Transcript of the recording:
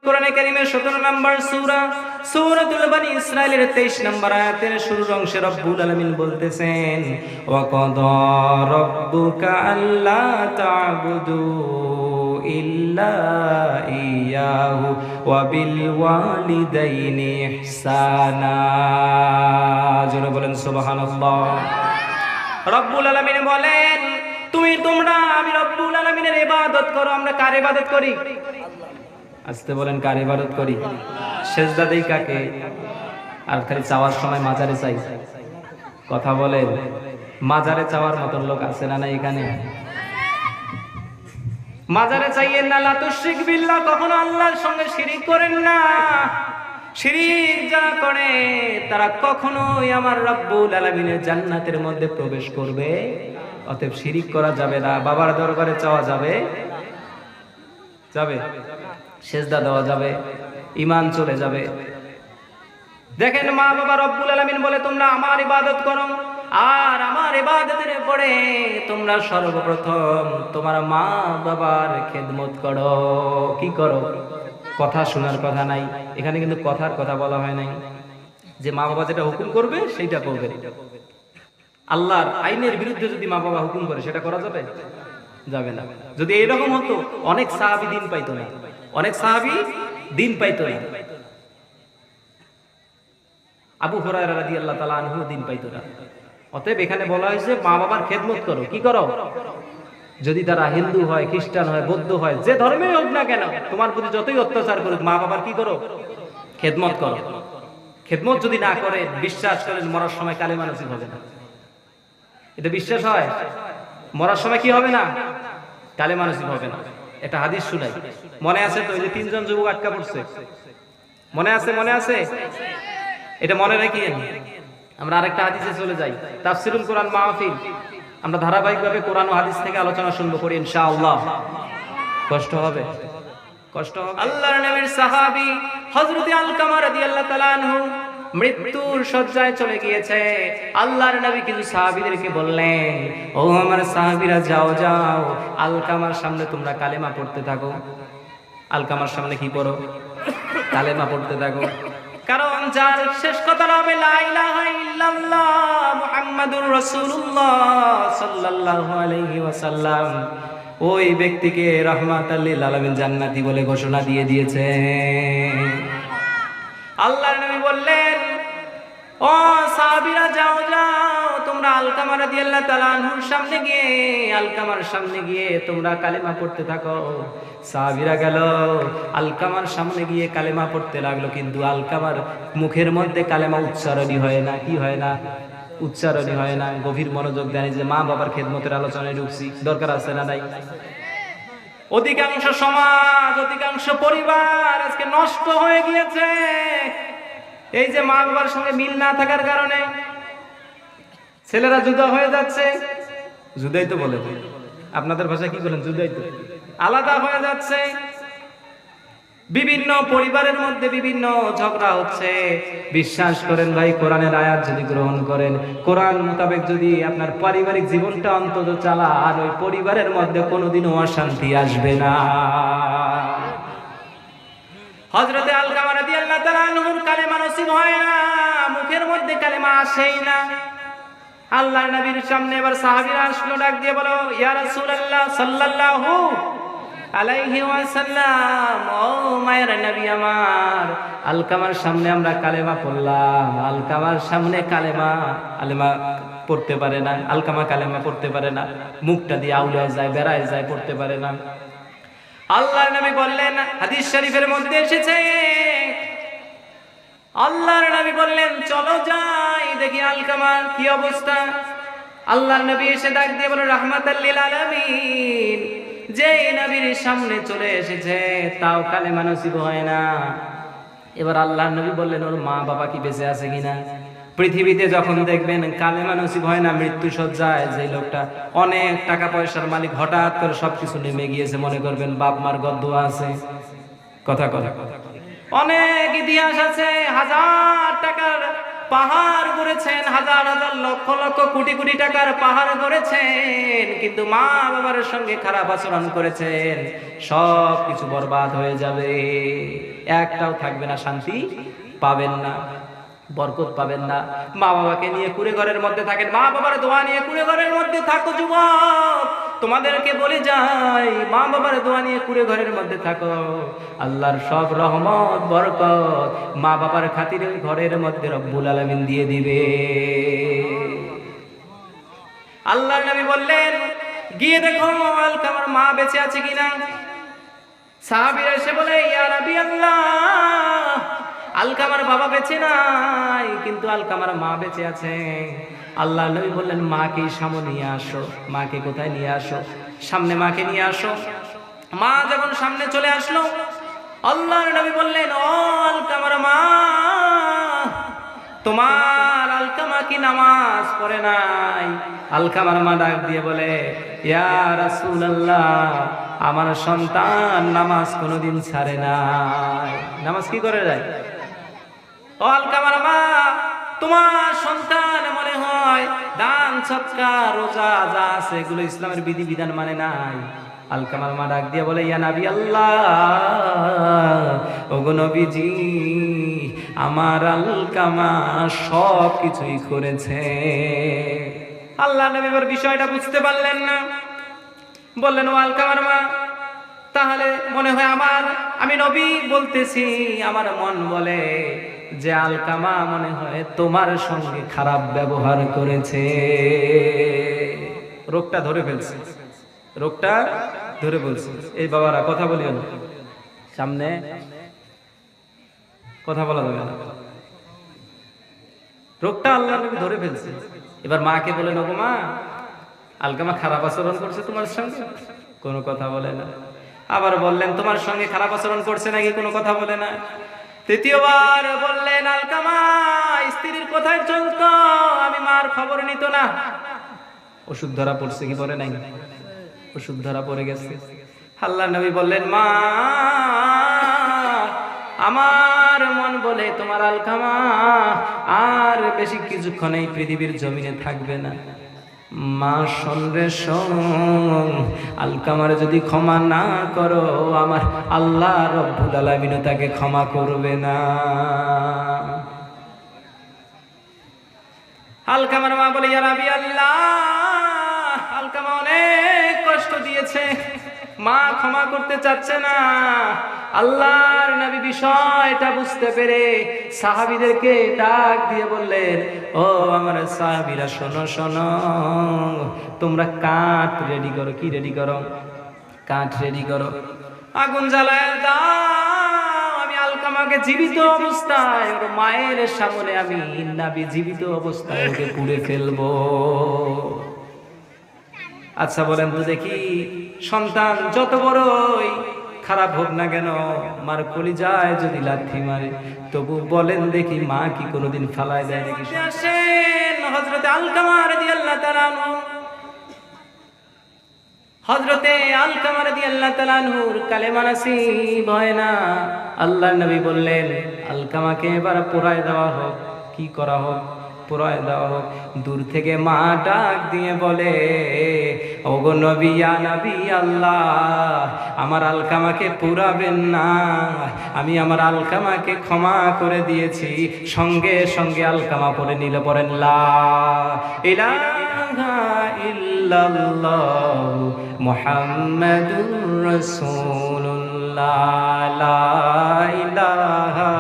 কোরআনে কারীমের 17 নম্বর সূরা সূরাতুল বনী ইসরাঈলের 23 নম্বর আয়াতের শুরুর অংশে রব্বুল আলামিন বলতেছেন, ওয়া ক্বাদা রাব্বুকা আল্লা তা'বুদু ইল্লা ইয়াহু ওয়া বিল ওয়ালিদাইনি ইহসানা। জোরে বলেন সুবহানাল্লাহ। রব্বুল আলামিন বলেন, তোমরা আমি রব্বুল আলামিনের ইবাদত করো। আমরা কার ইবাদত করি? আস্তে বলেন, কার ইবাদত করি? সেজদা দেই কাকে? আর খালি চাওয়ার সময় মাজারে চাই। কথা বলেন, মাজারে চাওয়ার মতন লোক আছে না না এখানে? মাজারে চাইয়েন না, লা তুশরিক বিল্লাহ, কখনো আল্লাহর সঙ্গে শিরিক করেন না। শিরিক যারা করে তারা কখনোই আমার রব্বুল আলামিনের জান্নাতের মধ্যে প্রবেশ করবে। অতএব শিরিক করা যাবে না। বাবার দরবারে চাওয়া যাবে? সেজদা দেওয়া যাবে, ঈমান চলে যাবে। দেখেন, মা বাবা রব্বুল আলামিন বলে তোমরা আমার ইবাদত করো, আর আমার ইবাদতের পরে তোমরা সর্বপ্রথম তোমার মা বাবার খেদমত করো। কি করো? কথা শোনার কথা নাই এখানে, কিন্তু কথার কথা বলা হয় নাই যে মা বাবা যেটা হুকুম করবে সেইটা করবে। আল্লাহর আইনের বিরুদ্ধে যদি মা বাবা হুকুম করে সেটা করা যাবে? যাবে না। যদি এরকম হতো অনেক সাহাবী দিন পাইতো না, অনেক সাহাবী দিন পাইতো না। আবু হুরায়রা রাদিয়াল্লাহু তাআলা আনহু দিন পাইতো না। অতএব এখানে বলা হয়েছে মা বাবার খেদমত করো। কি করো? যদি তারা হিন্দু হয়, খ্রিস্টান হয়, বৌদ্ধ হয়, যে ধর্মেই হোক না কেন, তোমার প্রতি যতই অত্যাচার করুক, মা বাবার কি করো? খেদমত করো। খেদমত যদি না করে, বিশ্বাস করেন মরার সময় কালেমা নসিব হবে না। এটা বিশ্বাস হয়? মরার সময় কি হবে না? কালেমা নসিব হবে না। এটা হাদিস শুনাই, মনে আছে তো? এই যে 3 জন যুবক আটকা পড়ছে, মনে আছে? এটা মনে রাখিয়েন। আমরা আরেকটা হাদিসে চলে যাই, তাফসিরুল কোরআন মাহফিল। আমরা ধারাবাহিকভাবে কোরআন ও হাদিস থেকে আলোচনা শুনবো করি ইনশাআল্লাহ। কষ্ট হবে। আল্লাহর নবীর সাহাবী হযরত আলকামা রাদিয়াল্লাহু তাআলা আনহু মৃত্যুর শয্যায় চলে গিয়েছে। আল্লাহর নবী কিছু সাহাবীদেরকে বললেন, ও আমার সাহাবীরা, যাও আলকামার সামনে তোমরা কালেমা পড়তে থাকো। আলকামার সামনে কি পড়ো? কালেমা পড়তে থাকো। কারণ যার শেষ কথা হবে লা ইলাহা ইল্লাল্লাহ মুহাম্মাদুর রাসূলুল্লাহ সাল্লাল্লাহু আলাইহি ওয়াসাল্লাম, ওই ব্যক্তিকে রাহমাতাল লিল আলামিন জান্নাতি বলে ঘোষণা দিয়ে দিয়েছে। আল্লাহর নবী বললেন, ও সাহাবীরা, যাও তোমরা আলকামা রাদিয়াল্লাহু তাআলা আনহুর আলকামার সামনে গিয়ে তোমরা কালেমা পড়তে থাকো। সাহাবীরা গেল, আলকামার সামনে গিয়ে কালেমা পড়তে লাগলো, কিন্তু আলকামার মুখের মধ্যে কালেমা উচ্চারণই হয় না। কি হয় না? উচ্চারণই হয় না। গভীর মনোযোগ দেয় যে মা বাবার খেদমতের আলোচনায় ঢুকছি, দরকার আছে না নাই? অধিকাংশ সমাজ, অধিকাংশ পরিবার আজকে নষ্ট হয়ে গিয়েছে এই যে মা বাবার সঙ্গে মিল না থাকার কারণে। ছেলেরা জুদা হয়ে যাচ্ছে, জুদাই তো বলে, আপনাদের ভাষায় কি বলেন? জুদাই তো, আলাদা হয়ে যাচ্ছে। বিভিন্ন পরিবারের মধ্যে বিভিন্ন ঝগড়া হচ্ছে। বিশ্বাস করেন ভাই, কোরআনের আয়াত যদি গ্রহণ করেন, কোরআন মোতাবেক যদি আপনার পারিবারিক জীবনটা অন্তত চালান, ওই পরিবারের মধ্যে কোনোদিনও অশান্তি আসবে না। হযরতে আলকামা রাদিয়াল্লাহু তাআলা আনহুর কালেমা নসিব হয় না, মুখের মধ্যে কালেমা আসেই না। আল্লাহর নবীর সামনে এবার সাহাবীরা আসলো, ডাক দিয়ে বলো, ইয়া রাসূলুল্লাহ সাল্লাল্লাহু আলাইহি ওয়াসাল্লাম, ও মায়ের নবী আমার, আলকামার সামনে আমরা কালেমা পড়লাম, আলকামার সামনে কালেমা পড়তে পারে না। আলকামা কালেমা পড়তে পারে না, মুখটা দিয়ে আউলায় যায়, বেড়ায় যায়, পড়তে পারে না। আল্লাহর নবী বললেন, হাদিস শরীফের মধ্যে এসেছে, আল্লাহর নবী বললেন, চলো যাই দেখি আলকামার কি অবস্থা। আল্লাহর নবী এসে ডাক দিয়ে বলেন, রাহমাতাল লিল আলামিন, যে নবীর সামনে চলে এসেছে তাও কালেমা নসিব হয় না। এবার আল্লাহর নবী বললেন, ওর মা বাবা কি বেঁচে আছে কিনা? পৃথিবীতে যখন দেখবেন কালেমা নসিব হয় না, মৃত্যু সজ্জায় যে লোকটা অনেক টাকা পয়সার মালিক, হঠাৎ করে সবকিছু নেমে গিয়েছে, মনে করবেন বাপ মার গদ্দোয়া আছে। কথা অনেক ইতিহাস আছে, হাজার টাকার পাহাড় গড়েছেন, হাজার হাজার লক্ষ লক্ষ কোটি কোটি টাকার পাহাড় গড়েছেন, কিন্তু মা বাবার সঙ্গে খারাপ আচরণ করেছেন, সব কিছু বরবাদ হয়ে যাবে। একটাও থাকবে না, শান্তি পাবেন না, বরকত পাবেন না। মা বাবাকে নিয়ে কুড়ে ঘরের মধ্যে থাকেন, মা বাবার দোয়া নিয়ে কুড়ে ঘরের মধ্যে থাকো যুবক, তোমাদেরকে বলে যাই, মা বাবার দোয়া নিয়ে কুড়ে ঘরের মধ্যে থাকো, আল্লাহর সব রহমত বরকত মা বাবার খাতিরে ঘরের মধ্যে রব্বুল আলামিন দিয়ে দিবে। আল্লাহর নবী বললেন, গিয়ে দেখো আলকামার মা বেঁচে আছে কিনা। সাহাবীরা এসে বলে, ইয়া নবী আল্লাহ, আলকামার বাবা বেঁচে নাই, কিন্তু আলকামার মা বেঁচে আছে। আল্লাহর নবী বললেন, মাকে সামনে নিয়ে আসো। মাকে কোথায় নিয়ে আসো? সামনে মাকে নিয়ে আসো। মা যখন সামনে চলে আসলো, আল্লাহর নবী বললেন, ও আলকামার মা, তোমার আলকামা কি নামাজ পড়ে নাই? আলকামার মা ডাক দিয়ে বলে, ইয়া রাসূলুল্লাহ, আমার সন্তান নামাজ কোনোদিন ছাড়ে নাই। নামাজ কি করে যায়? ও আলকামার মা, তোমার সন্তান মনে হয় দান সৎকার রোজা যা আছে এগুলো ইসলামের বিধি বিধান মানে নাই। আলকামার মা ডাক দিয়ে বলে, ইয়া নবী আল্লাহ, ওগো নবীজি, আমার আলকামা সব কিছুই করেছে। আল্লাহ নবী বিষয়টা বুঝতে পারলেন না, বললেন, ও আলকামার মা, তাহলে মনে হয় আমি নবী বলতেছি, আমার মন বলে যে আলকামা মনে হয় তোমার সঙ্গে খারাপ ব্যবহার করেছে, রোগটা ধরে ফেলছে, রোগটা ধরে ফেলছে। এই বাবারা কথা বলিও না, সামনে কথা বলা যাবে না, রোগটা আল্লাহ নবী ধরে ফেলছে। এবার মাকে বলে, ওগো মা, আলকামা খারাপ আচরণ করছে তোমার সঙ্গে? কোনো কথা বলে না। আবার বললেন, তোমার সঙ্গে খারাপ আচরণ করছে নাকি? কোনো কথা বলে না। তৃতীয়বার বললেন, আলকামা স্ত্রীর কোথায় চলতো, আমি মার খবর নিত না। ওষুধ ধরা পড়ছে কি পড়ে নাই? ওষুধ ধরা পড়ে গেছে। আল্লাহর নবী বললেন, মা, আমার মন বলে তোমার আলকামা আর বেশি কিছুক্ষণ এই পৃথিবীর জমিনে থাকবে না। মা শোন রে শোন, আলকামার যদি ক্ষমা না করো, আমার আল্লাহ রব্বুল আলামিন তাকে ক্ষমা করবে না। আলকামার মা বলে, ইয়া নবী আল্লাহ, আলকামা অনেক কষ্ট দিয়েছে, মা ক্ষমা করতে চাচ্ছে না। আল্লাহর নবী বিষয়টা বুঝতে পেরে সাহাবীদেরকে ডাক দিয়ে বললেন, ও আমার সাহাবীরা, শোনো শোনো, তোমরা কাঠ রেডি করো। কি রেডি করো? কাঠ রেডি করো, আগুন জ্বালায় দাও। আমি আলকামাকে জীবিত অবস্থায় ওর মায়ের সামনে আমি নবী জীবিত অবস্থায় ওকে পুড়ে ফেলবো। আচ্ছা বলেন তো দেখি, সন্তান যত বড়ই খারাপ হোক না কেন, মার কলিজায় যদি লাথি মারে, তবু বলেন দেখি, মা কি কোনোদিন ফালায় দেয় নাকি? আসেন হযরতে আলকামা রাদিয়াল্লাহু তাআলা আনহু, হযরতে আলকামা রাদিয়াল্লাহু তাআলা আনহুর কালেমা নসিব হয় না। আল্লাহর নবী বললেন, আলকামাকে এবার পোড়ায় দেওয়া হোক। কি করা হোক? পোড়ায় দেওয়া হোক। দূর থেকে মা ডাক দিয়ে বলে, ওগো নবী, ইয়া নবী আল্লাহ, আমার আলকামাকে পুরাবেন না, আমি আমার আলকামাকে ক্ষমা করে দিয়েছি। সঙ্গে সঙ্গে আলকামা পড়ে নিল, পড়েন লা ইলাহা ইল্লাল্লাহ মুহাম্মাদুর রাসূলুল্লাহ, লা ইলাহা